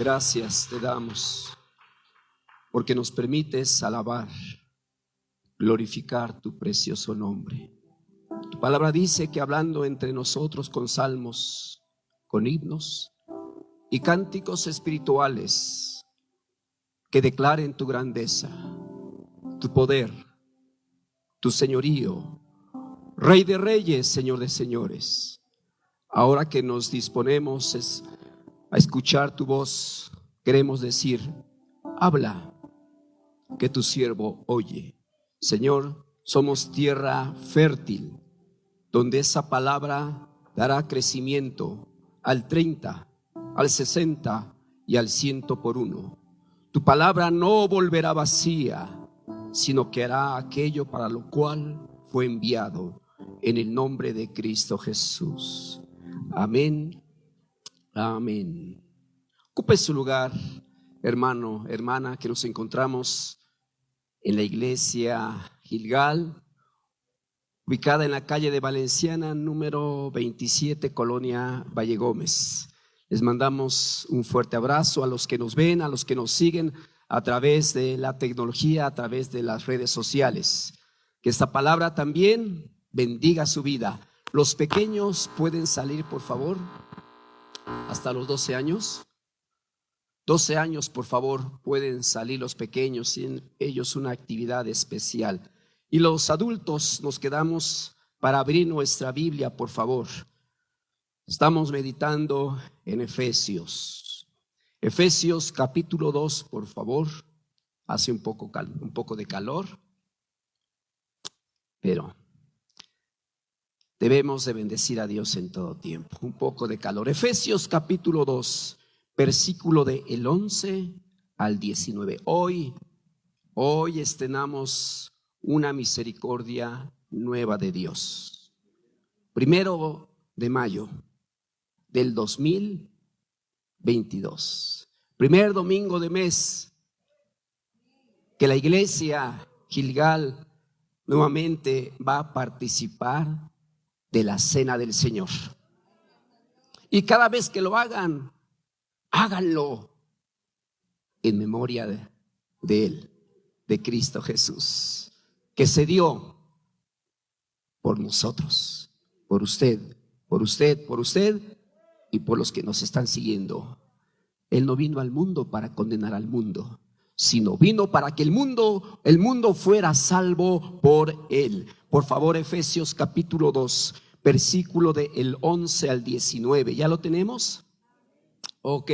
gracias te damos porque nos permites alabar, glorificar tu precioso nombre. Tu palabra dice que hablando entre nosotros con salmos, con himnos y cánticos espirituales que declaren tu grandeza, tu poder, tu señorío, Rey de reyes, Señor de señores. Ahora que nos disponemos a escuchar tu voz, queremos decir: habla, que tu siervo oye. Señor, somos tierra fértil, donde esa palabra dará crecimiento al 30, al 60 y al 100 por uno. Tu palabra no volverá vacía, sino que hará aquello para lo cual fue enviado, en el nombre de Cristo Jesús. Amén, amén. Ocupe su lugar, hermano, hermana, que nos encontramos en la iglesia Gilgal, ubicada en la calle de Valenciana, número 27, Colonia Valle Gómez. Les mandamos un fuerte abrazo a los que nos ven, a los que nos siguen a través de la tecnología, a través de las redes sociales. Que esta palabra también bendiga su vida. Los pequeños pueden salir, por favor, hasta los 12 años. 12 años, por favor, pueden salir los pequeños, tienen ellos una actividad especial. Y los adultos nos quedamos para abrir nuestra Biblia, por favor. Estamos meditando en Efesios. Efesios capítulo 2, por favor. Hace un poco de calor, pero debemos de bendecir a Dios en todo tiempo. Un poco de calor. Efesios capítulo 2, versículo del 11 al 19. Hoy estrenamos una misericordia nueva de Dios. 1 de mayo del 2022. Primer domingo de mes que la iglesia Gilgal nuevamente va a participar de la cena del Señor. Y cada vez que lo hagan, háganlo en memoria de Él, de Cristo Jesús, que se dio por nosotros, por usted y por los que nos están siguiendo. Él no vino al mundo para condenar al mundo, sino vino para que el mundo fuera salvo por Él. Por favor, Efesios capítulo 2, versículo del 11 al 19. ¿Ya lo tenemos? Ok,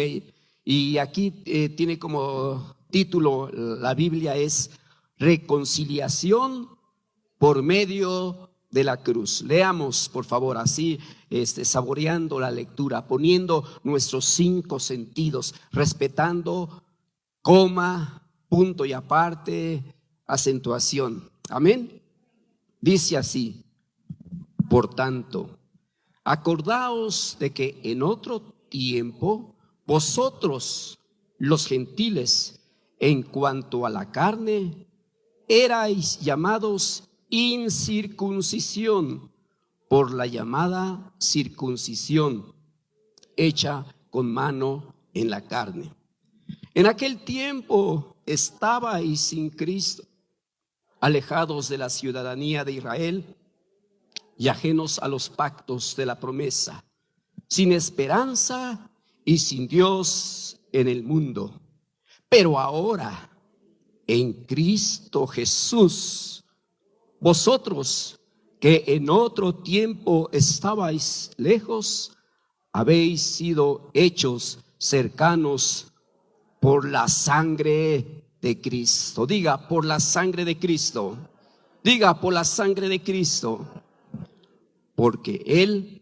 y aquí tiene como título la Biblia es Reconciliación por medio de la cruz. Leamos, por favor, así, saboreando la lectura, poniendo nuestros 5 sentidos, respetando coma, punto y aparte, acentuación. Amén. Dice así: por tanto, acordaos de que en otro tiempo vosotros, los gentiles, en cuanto a la carne, erais llamados incircuncisión por la llamada circuncisión hecha con mano en la carne. En aquel tiempo estabais sin Cristo, alejados de la ciudadanía de Israel y ajenos a los pactos de la promesa, sin esperanza y sin Dios en el mundo. Pero ahora, en Cristo Jesús, vosotros que en otro tiempo estabais lejos, habéis sido hechos cercanos por la sangre de Cristo. Diga, por la sangre de Cristo. Diga, por la sangre de Cristo. Porque Él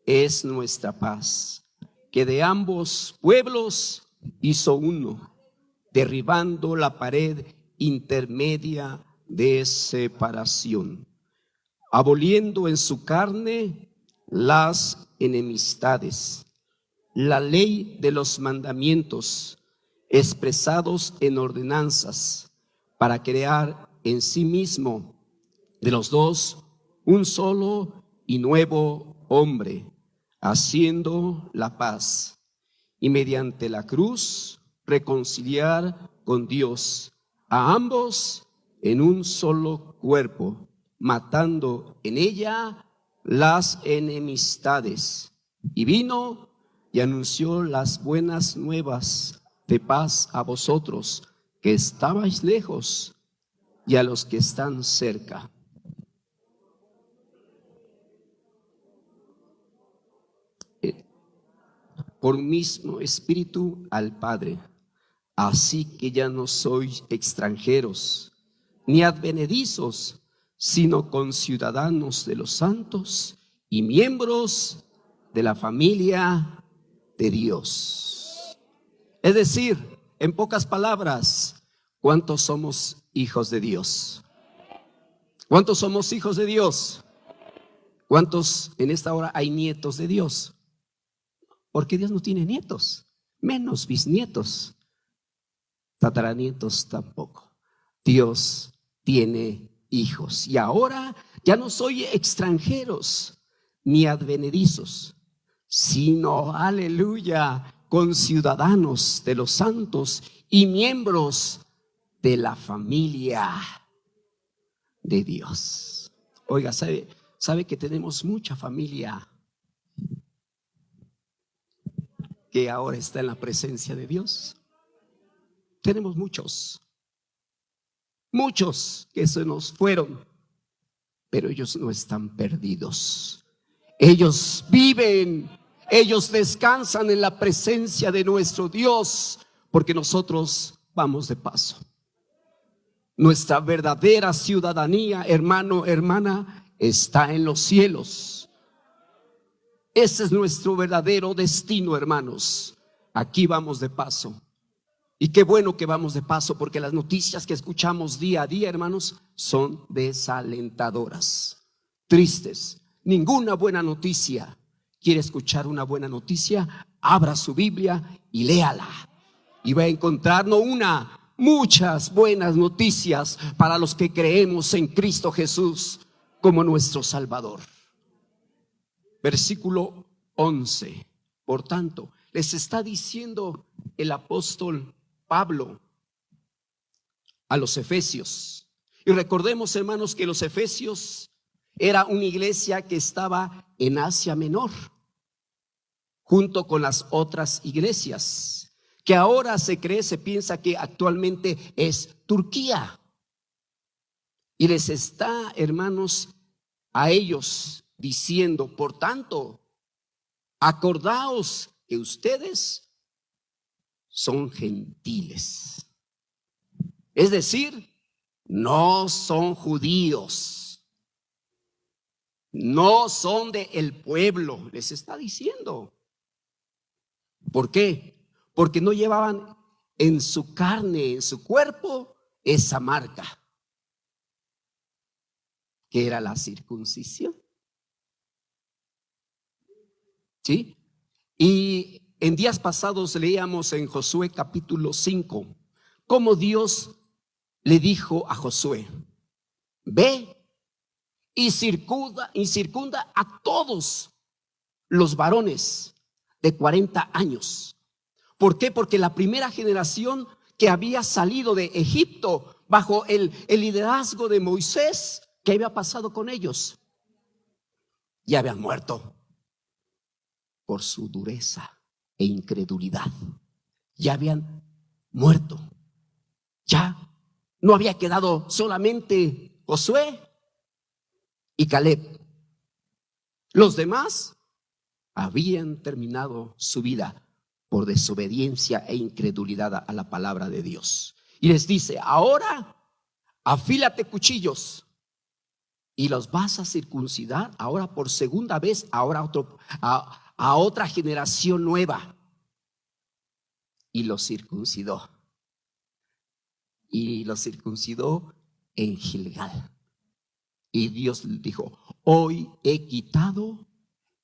es nuestra paz, que de ambos pueblos hizo uno, derribando la pared intermedia de separación, aboliendo en su carne las enemistades, la ley de los mandamientos expresados en ordenanzas, para crear en sí mismo de los dos un solo y nuevo hombre, haciendo la paz, y mediante la cruz reconciliar con Dios a ambos en un solo cuerpo, matando en ella las enemistades. Y vino y anunció las buenas nuevas de paz a vosotros que estabais lejos y a los que están cerca. Por mismo espíritu al Padre. Así que ya no sois extranjeros ni advenedizos, sino conciudadanos de los santos y miembros de la familia de Dios. Es decir, en pocas palabras, ¿cuántos somos hijos de Dios? ¿Cuántos somos hijos de Dios? ¿Cuántos en esta hora hay nietos de Dios? Porque Dios no tiene nietos, menos bisnietos, tataranietos tampoco. Dios tiene hijos. Y ahora ya no soy extranjeros ni advenedizos, sino, aleluya, conciudadanos de los santos y miembros de la familia de Dios. Oiga, ¿sabe que tenemos mucha familia que ahora está en la presencia de Dios? Tenemos muchos que se nos fueron, pero ellos no están perdidos. Ellos viven, ellos descansan en la presencia de nuestro Dios, porque nosotros vamos de paso. Nuestra verdadera ciudadanía, hermano, hermana, está en los cielos. Ese es nuestro verdadero destino, hermanos. Aquí vamos de paso. Y qué bueno que vamos de paso, porque las noticias que escuchamos día a día, hermanos, son desalentadoras, tristes. Ninguna buena noticia. ¿Quiere escuchar una buena noticia? Abra su Biblia y léala. Y va a encontrar no una, muchas buenas noticias para los que creemos en Cristo Jesús como nuestro Salvador. Versículo 11. Por tanto, les está diciendo el apóstol Pablo a los efesios. Y recordemos, hermanos, que los efesios era una iglesia que estaba en Asia Menor, junto con las otras iglesias, que ahora se piensa que actualmente es Turquía. Y les está, hermanos, a ellos diciendo, por tanto, acordaos que ustedes son gentiles. Es decir, no son judíos, no son del pueblo, les está diciendo. ¿Por qué? Porque no llevaban en su carne, en su cuerpo, esa marca, que era la circuncisión. ¿Sí? Y en días pasados leíamos en Josué capítulo 5 cómo Dios le dijo a Josué: ve y circunda a todos los varones de 40 años. ¿Por qué? Porque la primera generación que había salido de Egipto bajo el liderazgo de Moisés, ¿qué había pasado con ellos? Ya habían muerto por su dureza e incredulidad. Ya habían muerto. Ya no había quedado solamente Josué y Caleb. Los demás habían terminado su vida por desobediencia e incredulidad a la palabra de Dios. Y les dice: ahora afílate cuchillos y los vas a circuncidar ahora por segunda vez, ahora a otra generación nueva. Y los circuncidó. Y los circuncidó en Gilgal. Y Dios le dijo: hoy he quitado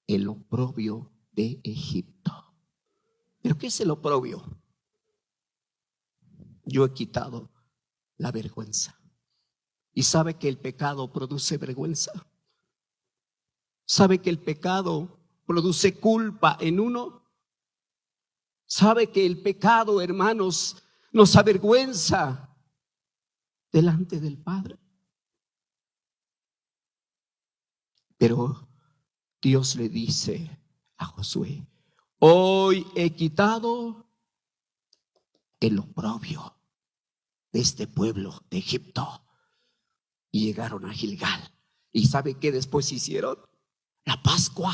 el oprobio de Egipto. ¿Pero qué es el oprobio? Yo he quitado la vergüenza. ¿Y sabe que el pecado produce vergüenza? ¿Sabe que el pecado produce culpa en uno? Sabe que el pecado, hermanos, nos avergüenza delante del Padre. Pero Dios le dice a Josué: hoy he quitado el oprobio de este pueblo de Egipto. Y llegaron a Gilgal. ¿Y sabe qué después hicieron? La Pascua.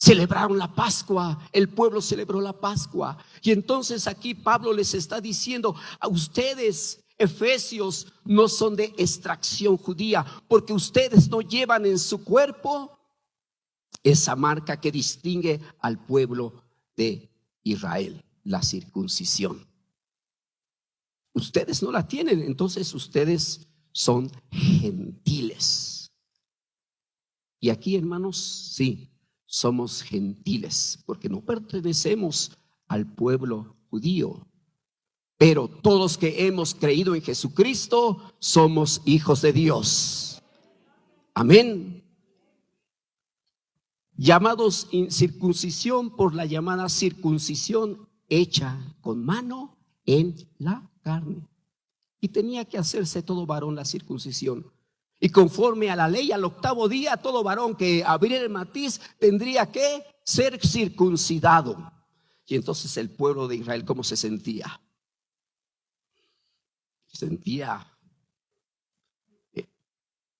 Celebraron la Pascua. El pueblo celebró la Pascua. Y entonces aquí Pablo les está diciendo: a ustedes, efesios, no son de extracción judía, porque ustedes no llevan en su cuerpo esa marca que distingue al pueblo de Israel, la circuncisión. Ustedes no la tienen, entonces ustedes son gentiles. Y aquí, hermanos, sí, somos gentiles, porque no pertenecemos al pueblo judío. Pero todos que hemos creído en Jesucristo somos hijos de Dios. Amén. Llamados incircuncisión por la llamada circuncisión hecha con mano en la carne. Y tenía que hacerse todo varón la circuncisión. Y conforme a la ley, al 8º día, todo varón que abriera el matiz tendría que ser circuncidado. Y entonces el pueblo de Israel, ¿cómo se sentía? Se sentía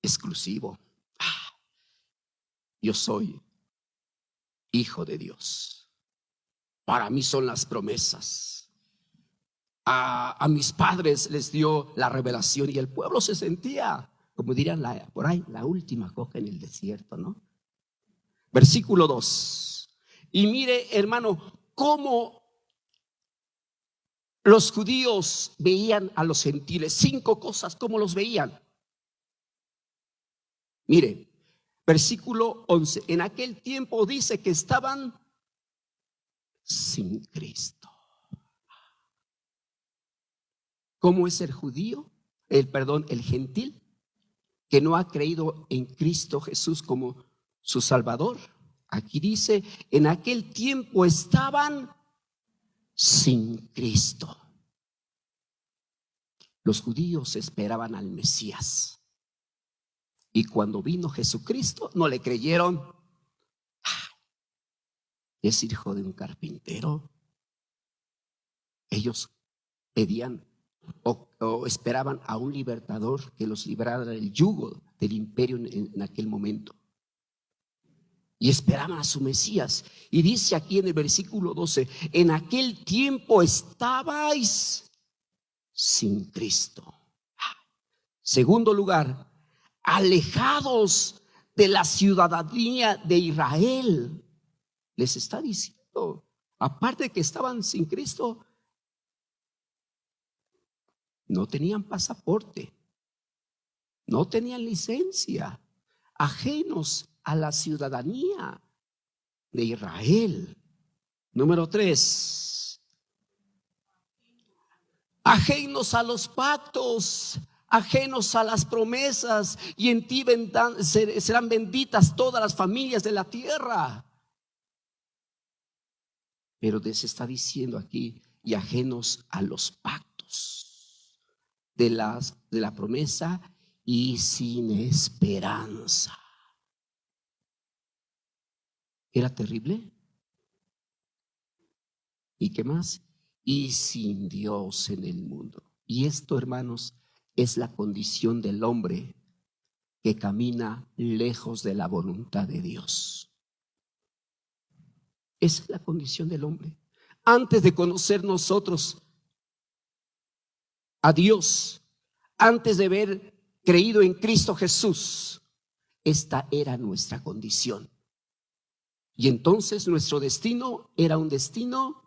exclusivo. Yo soy hijo de Dios. Para mí son las promesas. A mis padres les dio la revelación y el pueblo se sentía, como dirían por ahí, la última coca en el desierto, ¿no? Versículo 2. Y mire, hermano, cómo los judíos veían a los gentiles. 5 cosas, ¿cómo los veían? Mire, versículo 11. En aquel tiempo dice que estaban sin Cristo. ¿Cómo es el judío? El gentil que no ha creído en Cristo Jesús como su Salvador. Aquí dice: en aquel tiempo estaban sin Cristo. Los judíos esperaban al Mesías. Y cuando vino Jesucristo, no le creyeron. Es hijo de un carpintero. Ellos pedían o esperaban a un libertador que los librara del yugo del imperio en aquel momento. Y esperaban a su Mesías. Y dice aquí en el versículo 12: en aquel tiempo estabais sin Cristo. Segundo lugar, alejados de la ciudadanía de Israel. Les está diciendo, aparte de que estaban sin Cristo, no tenían pasaporte, no tenían licencia, ajenos a la ciudadanía de Israel. Número 3, ajenos a los pactos, ajenos a las promesas. Y en ti serán benditas todas las familias de la tierra. Pero se está diciendo aquí: y ajenos a los pactos de la promesa, y sin esperanza. ¿Era terrible? ¿Y qué más? Y sin Dios en el mundo. Y esto, hermanos, es la condición del hombre que camina lejos de la voluntad de Dios. Esa es la condición del hombre. Antes de conocer nosotros a Dios, antes de haber creído en Cristo Jesús, esta era nuestra condición. Y entonces nuestro destino era un destino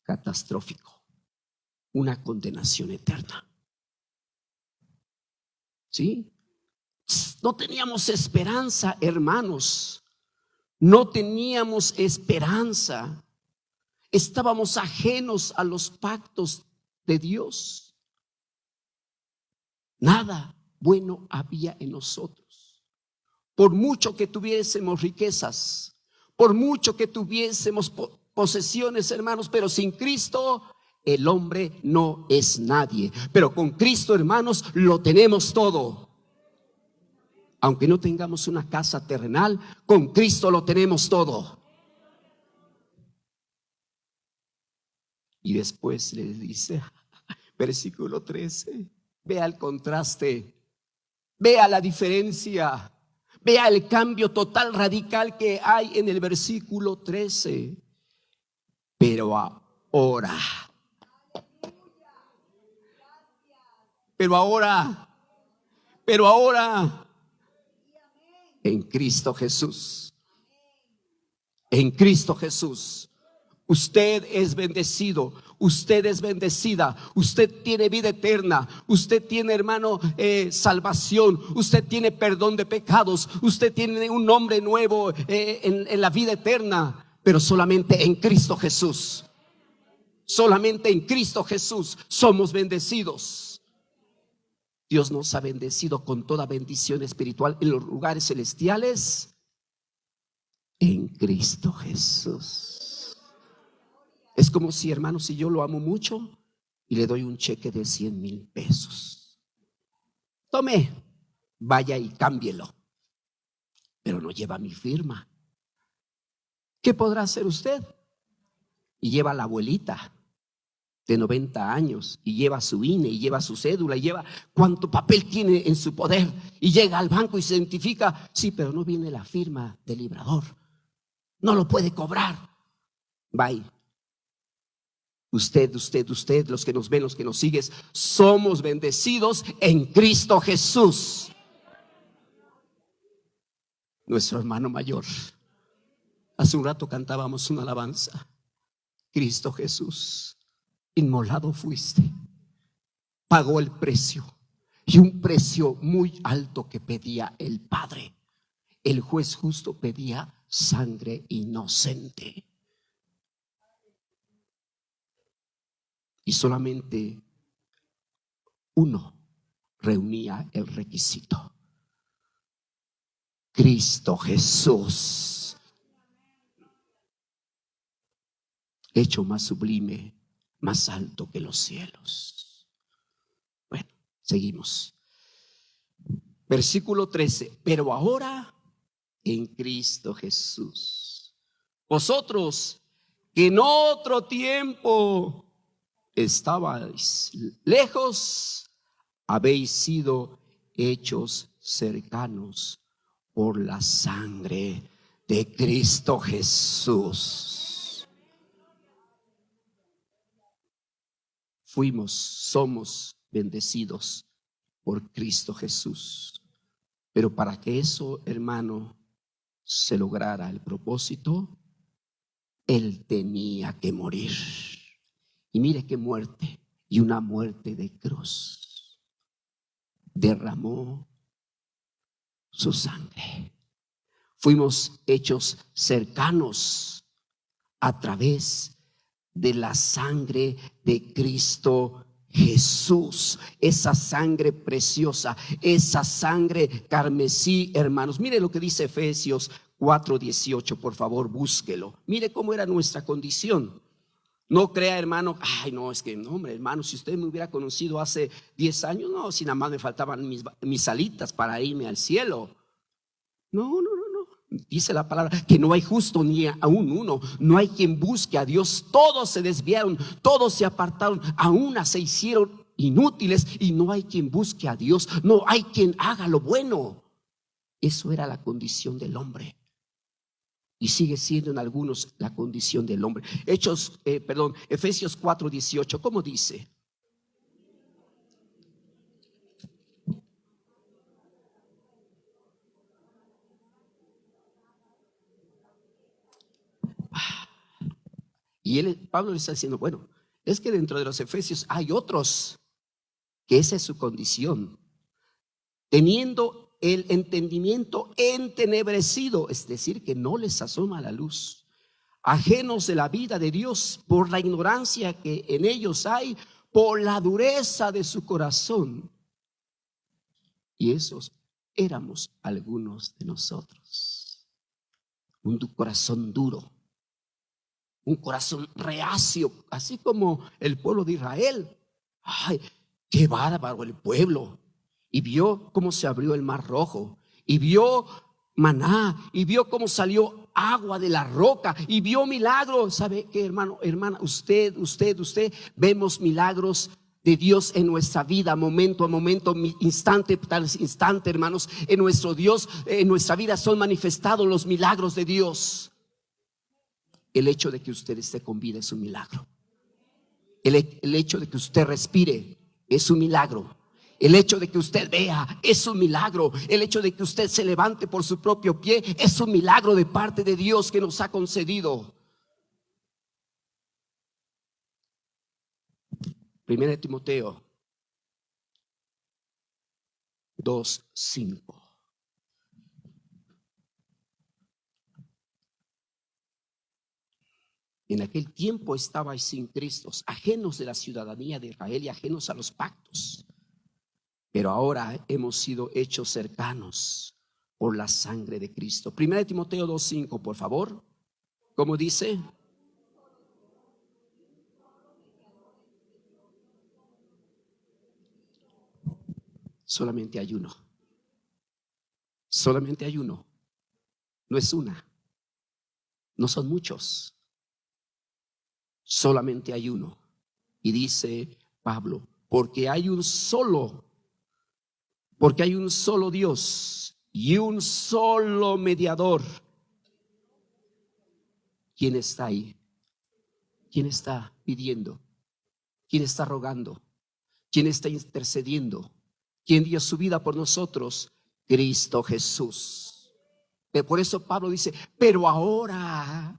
catastrófico, una condenación eterna. ¿Sí? No teníamos esperanza, hermanos. No teníamos esperanza. Estábamos ajenos a los pactos de Dios. Nada bueno había en nosotros. Por mucho que tuviésemos riquezas, por mucho que tuviésemos posesiones, hermanos, pero sin Cristo el hombre no es nadie. Pero con Cristo, hermanos, lo tenemos todo. Aunque no tengamos una casa terrenal, con Cristo lo tenemos todo. Y después le dice, versículo 13, vea el contraste, vea la diferencia, vea el cambio total, radical que hay en el versículo 13. Pero ahora, pero ahora, en Cristo Jesús, en Cristo Jesús, usted es bendecido, usted es bendecida, usted tiene vida eterna, usted tiene, hermano, salvación, usted tiene perdón de pecados, usted tiene un nombre nuevo en la vida eterna, pero solamente en Cristo Jesús. Solamente en Cristo Jesús somos bendecidos. Dios nos ha bendecido con toda bendición espiritual en los lugares celestiales en Cristo Jesús. Es como si, hermanos, si yo lo amo mucho y le doy un cheque de 100,000 pesos. Tome, vaya y cámbielo, pero no lleva mi firma. ¿Qué podrá hacer usted? Y lleva a la abuelita de 90 años y lleva su INE y lleva su cédula y lleva cuánto papel tiene en su poder y llega al banco y se identifica. Sí, pero no viene la firma del librador, no lo puede cobrar. Bye. Usted, los que nos ven, los que nos siguen, somos bendecidos en Cristo Jesús. Nuestro hermano mayor, hace un rato cantábamos una alabanza. Cristo Jesús, inmolado fuiste, pagó el precio, y un precio muy alto que pedía el Padre. El juez justo pedía sangre inocente, y solamente uno reunía el requisito: Cristo Jesús, hecho más sublime, más alto que los cielos. Bueno, seguimos. Versículo 13. Pero ahora en Cristo Jesús, vosotros que en otro tiempo estabais lejos, habéis sido hechos cercanos por la sangre de Cristo Jesús. Somos bendecidos por Cristo Jesús. Pero para que eso, hermano, se lograra el propósito, Él tenía que morir. Y mire qué muerte, y una muerte de cruz. Derramó su sangre. Fuimos hechos cercanos a través de la sangre de Cristo Jesús. Esa sangre preciosa, esa sangre carmesí, hermanos. Mire lo que dice Efesios 4:18, por favor, búsquelo. Mire cómo era nuestra condición. No crea, hermano, ay, no, es que no, hombre, hermano, si usted me hubiera conocido hace 10 años, no, si nada más me faltaban mis alitas para irme al cielo. No. Dice la palabra que no hay justo ni aún uno, no hay quien busque a Dios. Todos se desviaron, todos se apartaron, a una se hicieron inútiles, y no hay quien busque a Dios, no hay quien haga lo bueno. Eso era la condición del hombre, y sigue siendo en algunos la condición del hombre. Efesios 4:18, ¿cómo dice? Y Pablo le está diciendo, bueno, es que dentro de los efesios hay otros que esa es su condición, teniendo el entendimiento entenebrecido, es decir, que no les asoma la luz, ajenos de la vida de Dios por la ignorancia que en ellos hay, por la dureza de su corazón. Y esos éramos algunos de nosotros, un corazón duro, un corazón reacio, así como el pueblo de Israel. Ay, qué bárbaro el pueblo. Y vio cómo se abrió el mar rojo, y vio maná, y vio cómo salió agua de la roca, y vio milagros. ¿Sabe qué, hermano, hermana? Usted, vemos milagros de Dios en nuestra vida, momento a momento, instante tras instante, hermanos. En nuestro Dios, en nuestra vida son manifestados los milagros de Dios. El hecho de que usted esté con vida es un milagro. El hecho de que usted respire es un milagro. El hecho de que usted vea es un milagro. El hecho de que usted se levante por su propio pie es un milagro de parte de Dios que nos ha concedido. Primera de Timoteo 2:5. En aquel tiempo estabais sin Cristo, ajenos de la ciudadanía de Israel y ajenos a los pactos. Pero ahora hemos sido hechos cercanos por la sangre de Cristo. Primera de Timoteo 2:5, por favor. ¿Cómo dice? Solamente hay uno. Solamente hay uno. No es una. No son muchos. Solamente hay uno. Y dice Pablo, porque hay un solo Dios y un solo mediador. ¿Quién está ahí? ¿Quién está pidiendo? ¿Quién está rogando? ¿Quién está intercediendo? ¿Quién dio su vida por nosotros? Cristo Jesús. Por eso Pablo dice, pero ahora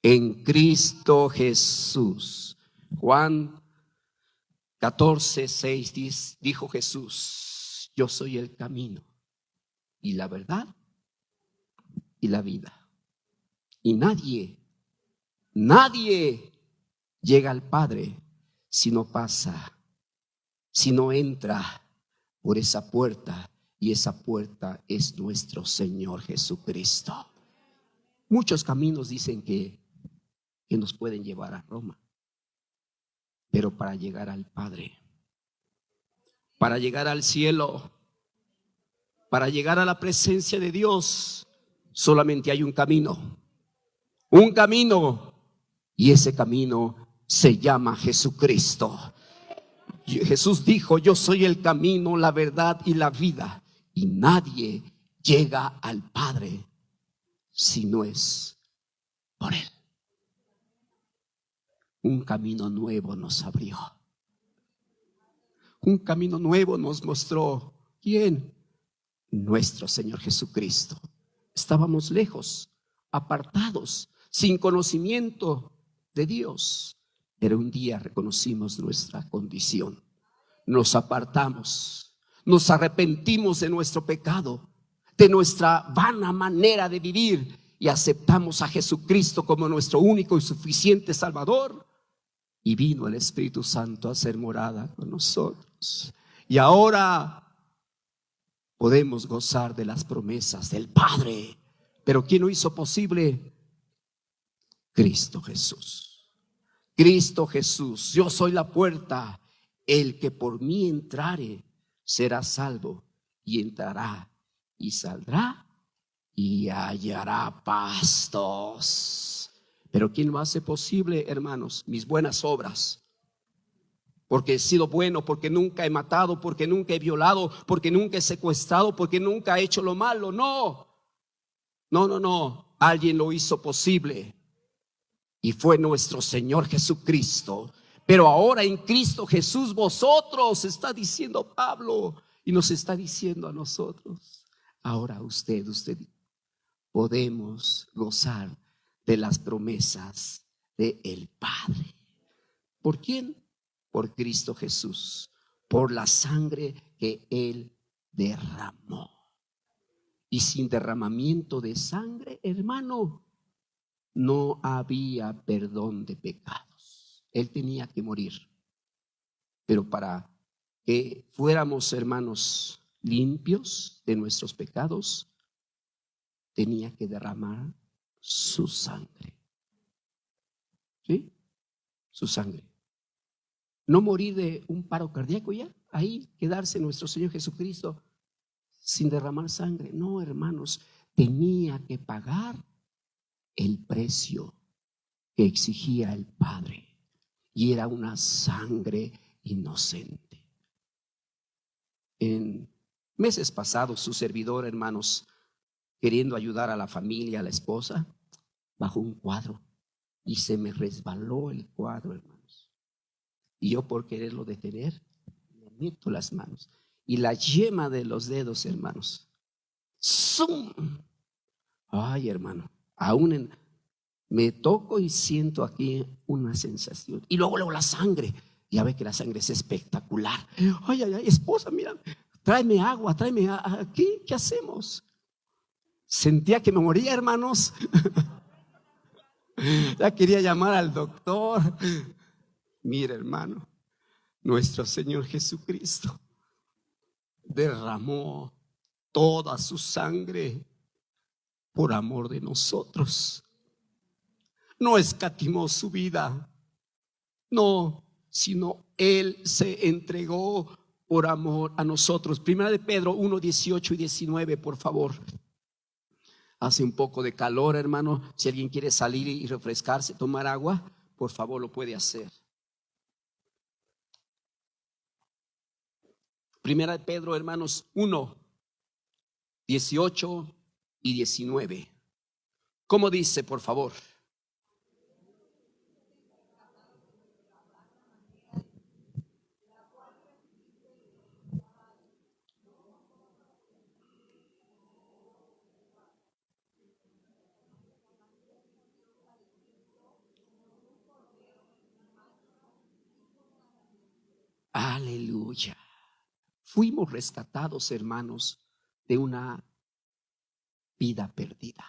en Cristo Jesús. Juan 14:6 dijo Jesús, yo soy el camino y la verdad y la vida. Y nadie llega al Padre si no pasa, si no entra por esa puerta, y esa puerta es nuestro Señor Jesucristo. Muchos caminos dicen que nos pueden llevar a Roma, pero para llegar al Padre, para llegar al cielo, para llegar a la presencia de Dios, solamente hay un camino, y ese camino se llama Jesucristo. Jesús dijo, yo soy el camino, la verdad y la vida, y nadie llega al Padre si no es por Él. Un camino nuevo nos abrió. Un camino nuevo nos mostró. ¿Quién? Nuestro Señor Jesucristo. Estábamos lejos, apartados, sin conocimiento de Dios. Pero un día reconocimos nuestra condición. Nos apartamos, nos arrepentimos de nuestro pecado, de nuestra vana manera de vivir, y aceptamos a Jesucristo como nuestro único y suficiente Salvador. Y vino el Espíritu Santo a hacer morada con nosotros. Y ahora podemos gozar de las promesas del Padre. Pero ¿quién lo hizo posible? Cristo Jesús. Cristo Jesús. Yo soy la puerta. El que por mí entrare será salvo, y entrará y saldrá y hallará pastos. Pero ¿quién lo hace posible, hermanos? Mis buenas obras. Porque he sido bueno, porque nunca he matado, porque nunca he violado, porque nunca he secuestrado, porque nunca he hecho lo malo. No. Alguien lo hizo posible, y fue nuestro Señor Jesucristo. Pero ahora en Cristo Jesús vosotros, está diciendo Pablo, y nos está diciendo a nosotros. Ahora usted podemos gozar de las promesas del Padre. ¿Por quién? Por Cristo Jesús, por la sangre que Él derramó. Y sin derramamiento de sangre, hermano, no había perdón de pecados. Él tenía que morir. Pero para que fuéramos, hermanos, limpios de nuestros pecados, tenía que derramar su sangre. ¿Sí? Su sangre. No morir de un paro cardíaco ya, ahí quedarse nuestro Señor Jesucristo sin derramar sangre. No, hermanos, tenía que pagar el precio que exigía el Padre, y era una sangre inocente. En meses pasados, su servidor, hermanos, queriendo ayudar a la familia, a la esposa, bajó un cuadro y se me resbaló el cuadro, hermanos. Y yo, por quererlo detener, le meto las manos y la yema de los dedos, hermanos, ¡zum! Ay, hermano, me toco y siento aquí una sensación. Y luego la sangre. Ya ve que la sangre es espectacular. Ay, ay, ay, esposa, mira, tráeme agua, aquí, ¿qué hacemos? Sentía que me moría, hermanos. Ya quería llamar al doctor. Mira, hermano, nuestro Señor Jesucristo derramó toda su sangre por amor de nosotros. No escatimó su vida, no, sino Él se entregó por amor a nosotros. Primera de Pedro 1, 18 y 19, por favor. Hace un poco de calor, hermano. Si alguien quiere salir y refrescarse, tomar agua, por favor lo puede hacer. Primera de Pedro, hermanos, 1, 18 y 19. ¿Cómo dice, por favor? Aleluya. Fuimos rescatados, hermanos, de una vida perdida.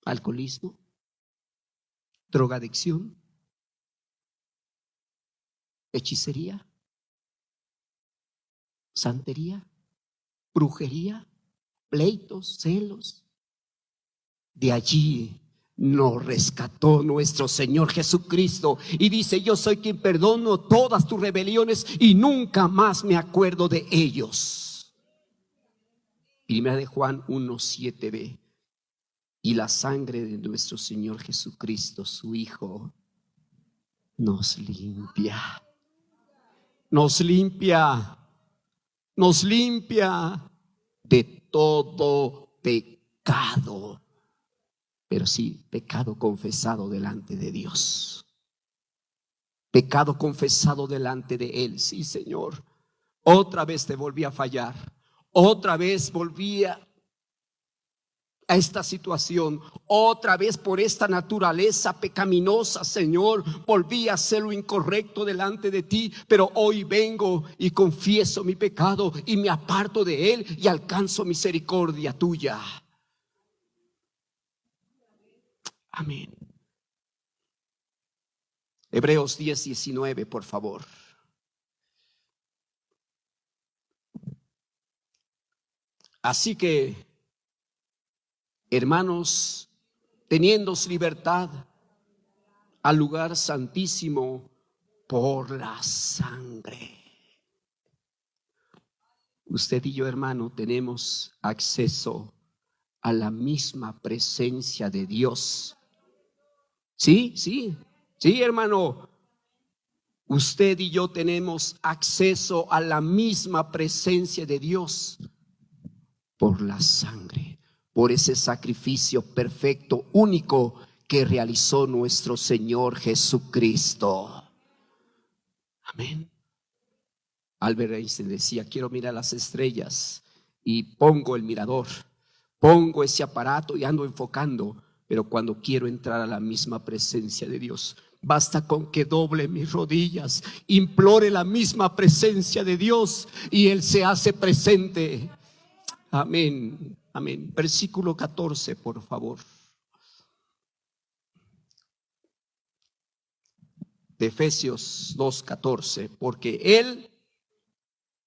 Alcoholismo, drogadicción, hechicería, santería, brujería, pleitos, celos. De allí nos rescató nuestro Señor Jesucristo y dice: yo soy quien perdono todas tus rebeliones y nunca más me acuerdo de ellos. Primera de Juan 1:7b. Y la sangre de nuestro Señor Jesucristo, su Hijo, nos limpia, nos limpia, nos limpia de todo pecado. Pero sí, pecado confesado delante de Dios. Pecado confesado delante de Él. Sí, Señor, otra vez te volví a fallar. Otra vez volví a esta situación. Otra vez por esta naturaleza pecaminosa, Señor, volví a hacer lo incorrecto delante de ti. Pero hoy vengo y confieso mi pecado y me aparto de él y alcanzo misericordia tuya. Amén. Hebreos 10:19, por favor. Así que, hermanos, teniendo libertad al lugar santísimo por la sangre. Usted y yo, hermano, tenemos acceso a la misma presencia de Dios. Sí, sí, sí, hermano. Usted y yo tenemos acceso a la misma presencia de Dios por la sangre, por ese sacrificio perfecto, único que realizó nuestro Señor Jesucristo. Amén. Albert Einstein decía: quiero mirar las estrellas, y pongo el mirador, pongo ese aparato y ando enfocando, pero cuando quiero entrar a la misma presencia de Dios, basta con que doble mis rodillas, implore la misma presencia de Dios y Él se hace presente. Amén, amén. Versículo 14, por favor. De Efesios 2:14, porque Él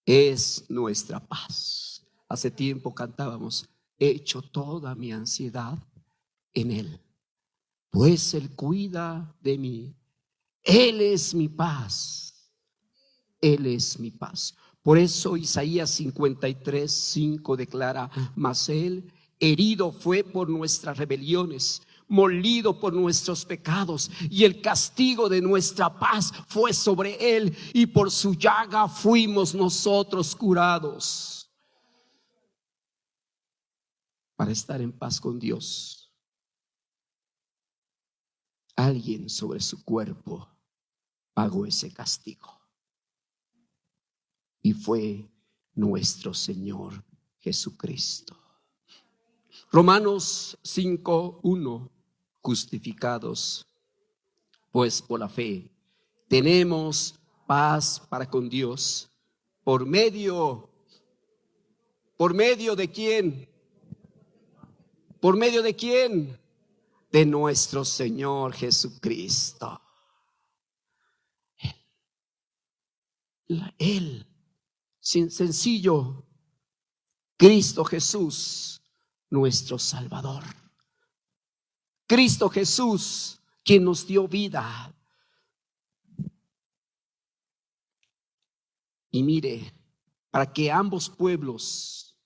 es nuestra paz. Hace tiempo cantábamos: he hecho toda mi ansiedad en Él, pues Él cuida de mí. Él es mi paz. Él es mi paz. Por eso Isaías 53:5 declara: mas Él herido fue por nuestras rebeliones, molido por nuestros pecados, y el castigo de nuestra paz fue sobre Él, y por su llaga fuimos nosotros curados. Para estar en paz con Dios, alguien sobre su cuerpo pagó ese castigo, y fue nuestro Señor Jesucristo. Romanos 5:1: justificados pues por la fe tenemos paz para con Dios por medio de quién, por medio de quién, de nuestro Señor Jesucristo. Él, sencillo, Cristo Jesús, nuestro Salvador. Cristo Jesús, quien nos dio vida. Y mire, para que ambos pueblos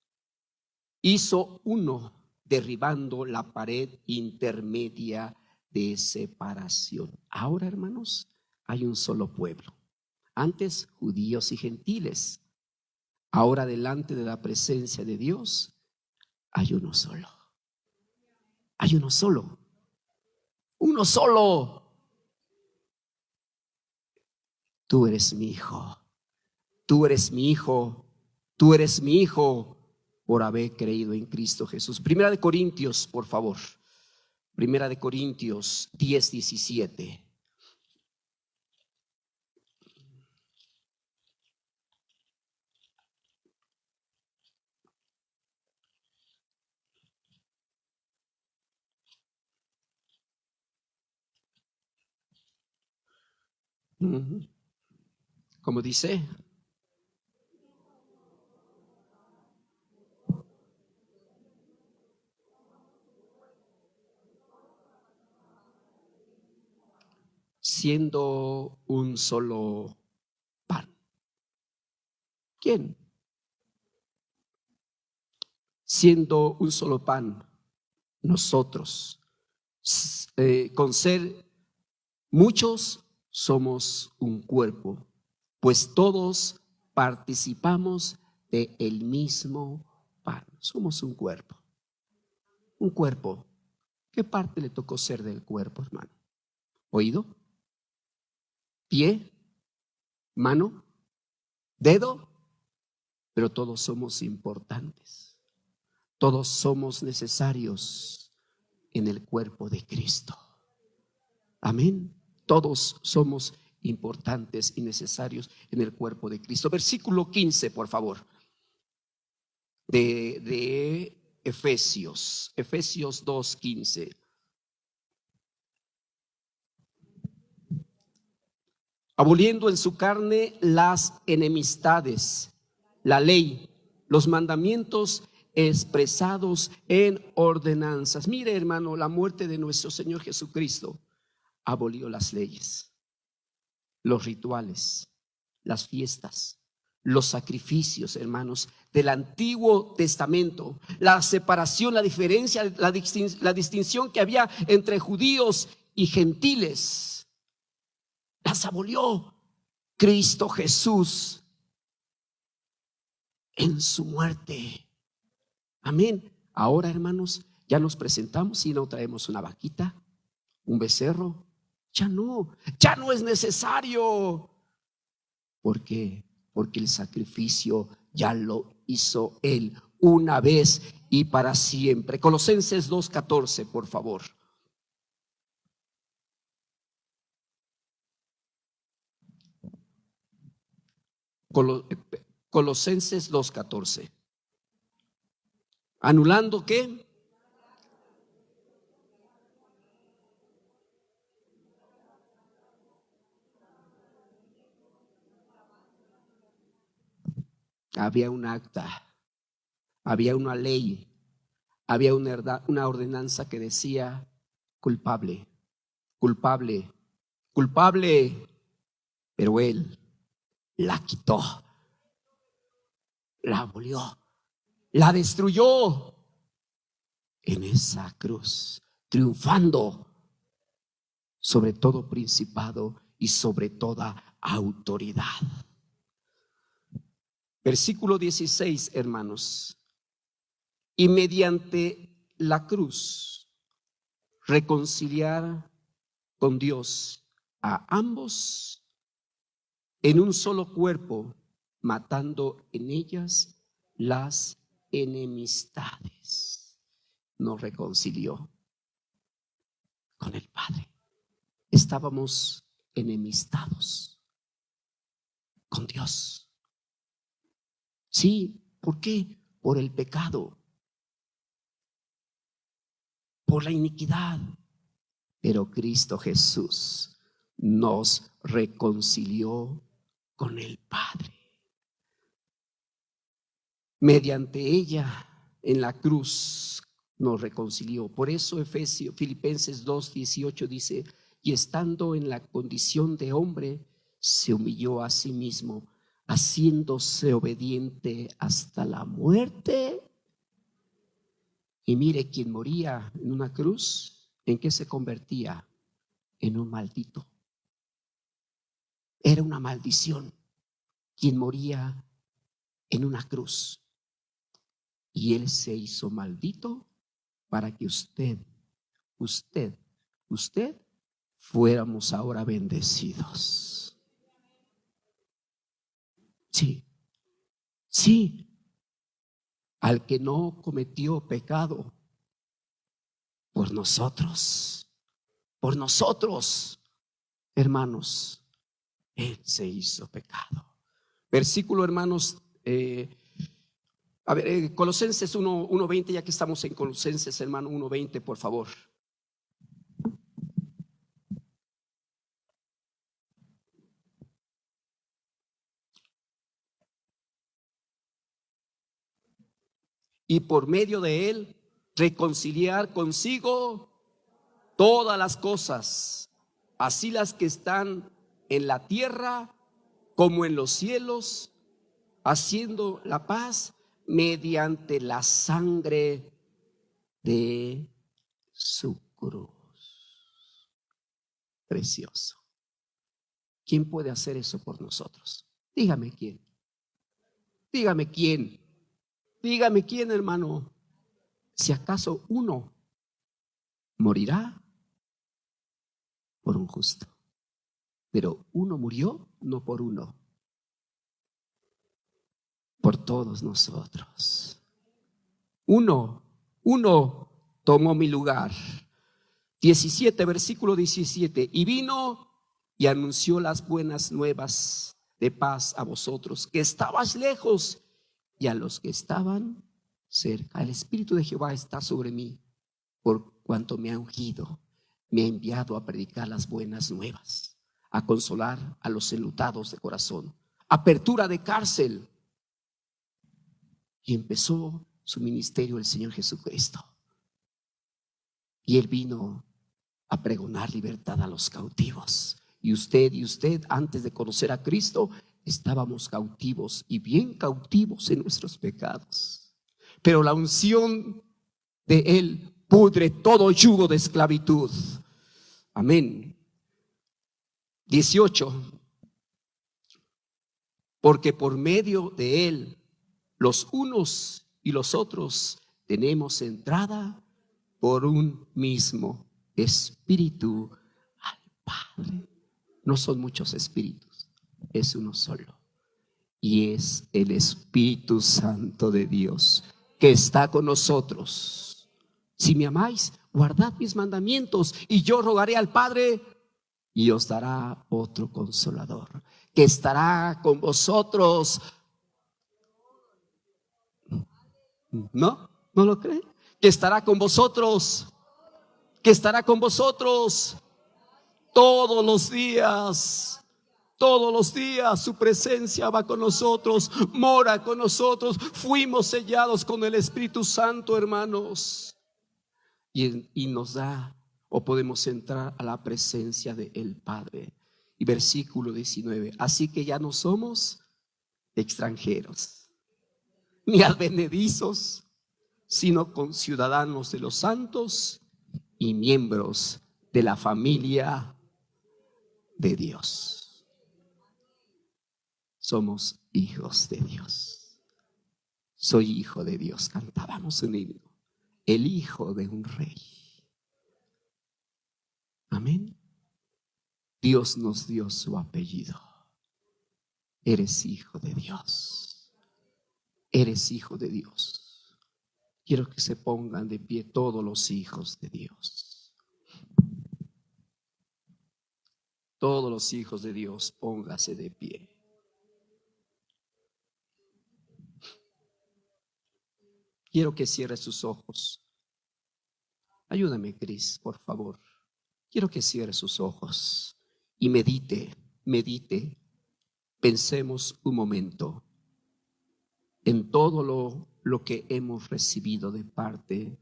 hizo uno, derribando la pared intermedia de separación. Ahora, hermanos, hay un solo pueblo. Antes, judíos y gentiles. Ahora, delante de la presencia de Dios, hay uno solo. Hay uno solo. Uno solo. Tú eres mi hijo. Tú eres mi hijo. Tú eres mi hijo por haber creído en Cristo Jesús. Primera de Corintios, por favor. Primera de Corintios 10:17. Como dice, siendo un solo pan. ¿Quién? Siendo un solo pan, nosotros, con ser muchos, somos un cuerpo, pues todos participamos de el mismo pan. Somos un cuerpo. Un cuerpo. ¿Qué parte le tocó ser del cuerpo, hermano? ¿Oído? ¿Pie? ¿Mano? ¿Dedo? Pero todos somos importantes. Todos somos necesarios en el cuerpo de Cristo. Amén. Todos somos importantes y necesarios en el cuerpo de Cristo. Versículo 15, por favor, de Efesios 2:15. Aboliendo en su carne las enemistades, la ley, los mandamientos expresados en ordenanzas. Mire, hermano, la muerte de nuestro Señor Jesucristo abolió las leyes, los rituales, las fiestas, los sacrificios, hermanos, del Antiguo Testamento, la separación, la diferencia, la distinción que había entre judíos y gentiles, las abolió Cristo Jesús en su muerte. Amén. Ahora, hermanos, ya nos presentamos y no traemos una vaquita, un becerro. Ya no es necesario. ¿Por qué? Porque el sacrificio ya lo hizo Él una vez y para siempre. Colosenses 2:14, por favor. Colosenses 2:14. ¿Anulando qué? Había un acta, había una ley, había una ordenanza que decía culpable, culpable, culpable, pero Él la quitó, la abolió, la destruyó en esa cruz, triunfando sobre todo principado y sobre toda autoridad. Versículo 16, hermanos. Y mediante la cruz reconciliar con Dios a ambos en un solo cuerpo, matando en ellas las enemistades. Nos reconcilió con el Padre. Estábamos enemistados con Dios. Sí, ¿por qué? Por el pecado, por la iniquidad. Pero Cristo Jesús nos reconcilió con el Padre. Mediante ella en la cruz nos reconcilió. Por eso Filipenses 2:18 dice: y estando en la condición de hombre, se humilló a sí mismo, haciéndose obediente hasta la muerte. Y mire, quien moría en una cruz, ¿en qué se convertía? En un maldito. Era una maldición quien moría en una cruz. Y Él se hizo maldito para que usted fuéramos ahora bendecidos. Sí, sí. Al que no cometió pecado, por nosotros, hermanos, Él se hizo pecado. Versículo, hermanos, Colosenses 1:20, ya que estamos en Colosenses, hermano, 1:20, por favor. Y por medio de Él reconciliar consigo todas las cosas, así las que están en la tierra como en los cielos, haciendo la paz mediante la sangre de su cruz. Precioso. ¿Quién puede hacer eso por nosotros? Dígame quién. Dígame quién. Dígame quién, hermano. Si acaso uno morirá por un justo, pero uno murió no por uno, por todos nosotros. Uno tomó mi lugar. 17, versículo 17. Y vino y anunció las buenas nuevas de paz a vosotros que estabais lejos y a los que estaban cerca. El Espíritu de Jehová está sobre mí, por cuanto me ha ungido, me ha enviado a predicar las buenas nuevas, a consolar a los enlutados de corazón, apertura de cárcel. Y empezó su ministerio el Señor Jesucristo. Y Él vino a pregonar libertad a los cautivos. Y usted, antes de conocer a Cristo, estábamos cautivos y bien cautivos en nuestros pecados. Pero la unción de Él pudre todo yugo de esclavitud. Amén. 18. Porque por medio de Él, los unos y los otros tenemos entrada por un mismo Espíritu al Padre. No son muchos espíritus, es uno solo. Y es el Espíritu Santo de Dios que está con nosotros. Si me amáis, guardad mis mandamientos, y yo rogaré al Padre y os dará otro consolador que estará con vosotros. ¿No lo creen? Que estará con vosotros, todos los días Todos los días su presencia va con nosotros, mora con nosotros. Fuimos sellados con el Espíritu Santo, hermanos. Y nos da, o podemos entrar a la presencia del Padre. Y versículo 19, así que ya no somos extranjeros, ni advenedizos, sino conciudadanos de los santos y miembros de la familia de Dios. Somos hijos de Dios. Soy hijo de Dios, cantábamos un himno. El hijo de un rey. Amén. Dios nos dio su apellido. Eres hijo de Dios. Eres hijo de Dios. Quiero que se pongan de pie todos los hijos de Dios. Todos los hijos de Dios, póngase de pie. Quiero que cierre sus ojos. Ayúdame, Cris, por favor. Quiero que cierre sus ojos y medite. Pensemos un momento en todo lo que hemos recibido de parte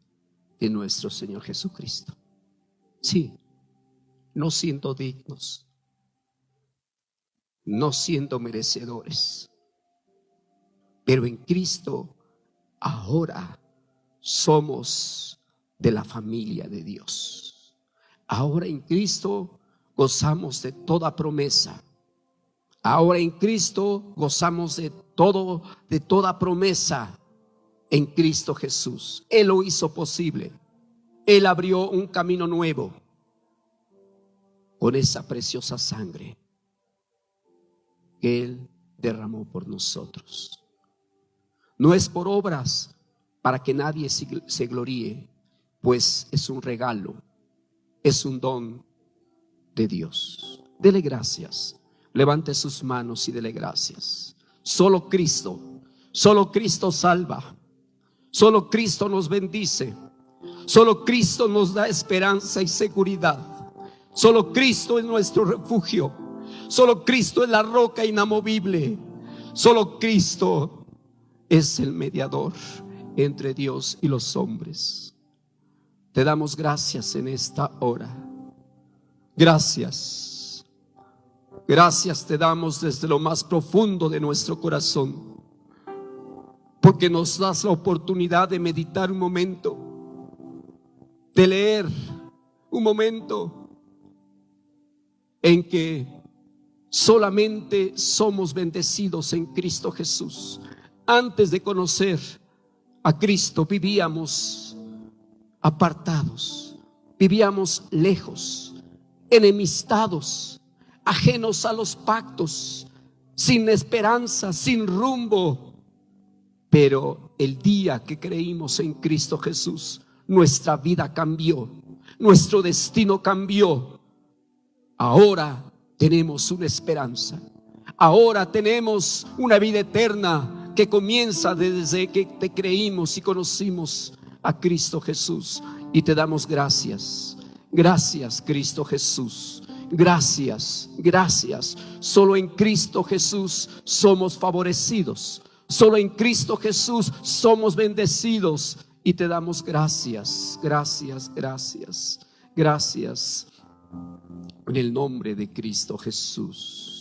de nuestro Señor Jesucristo. Sí, no siendo dignos, no siendo merecedores, pero en Cristo ahora somos de la familia de Dios. Ahora en Cristo gozamos de toda promesa. Ahora en Cristo gozamos de toda promesa en Cristo Jesús. Él lo hizo posible. Él abrió un camino nuevo con esa preciosa sangre que Él derramó por nosotros. No es por obras para que nadie se gloríe, pues es un regalo, es un don de Dios. Dele gracias. Levante sus manos y dele gracias. Solo Cristo salva. Solo Cristo nos bendice. Solo Cristo nos da esperanza y seguridad. Solo Cristo es nuestro refugio. Solo Cristo es la roca inamovible. Solo Cristo es el mediador entre Dios y los hombres. Te damos gracias en esta hora. Gracias. Gracias te damos desde lo más profundo de nuestro corazón, porque nos das la oportunidad de meditar un momento, de leer un momento en que solamente somos bendecidos en Cristo Jesús. Antes de conocer a Cristo vivíamos apartados, vivíamos lejos, enemistados, ajenos a los pactos, sin esperanza, sin rumbo. Pero el día que creímos en Cristo Jesús, nuestra vida cambió, nuestro destino cambió. Ahora tenemos una esperanza, ahora tenemos una vida eterna que comienza desde que te creímos y conocimos a Cristo Jesús. Y te damos gracias. Gracias, Cristo Jesús. Gracias, gracias. Solo en Cristo Jesús somos favorecidos. Solo en Cristo Jesús somos bendecidos. Y te damos gracias, gracias, gracias, gracias. En el nombre de Cristo Jesús.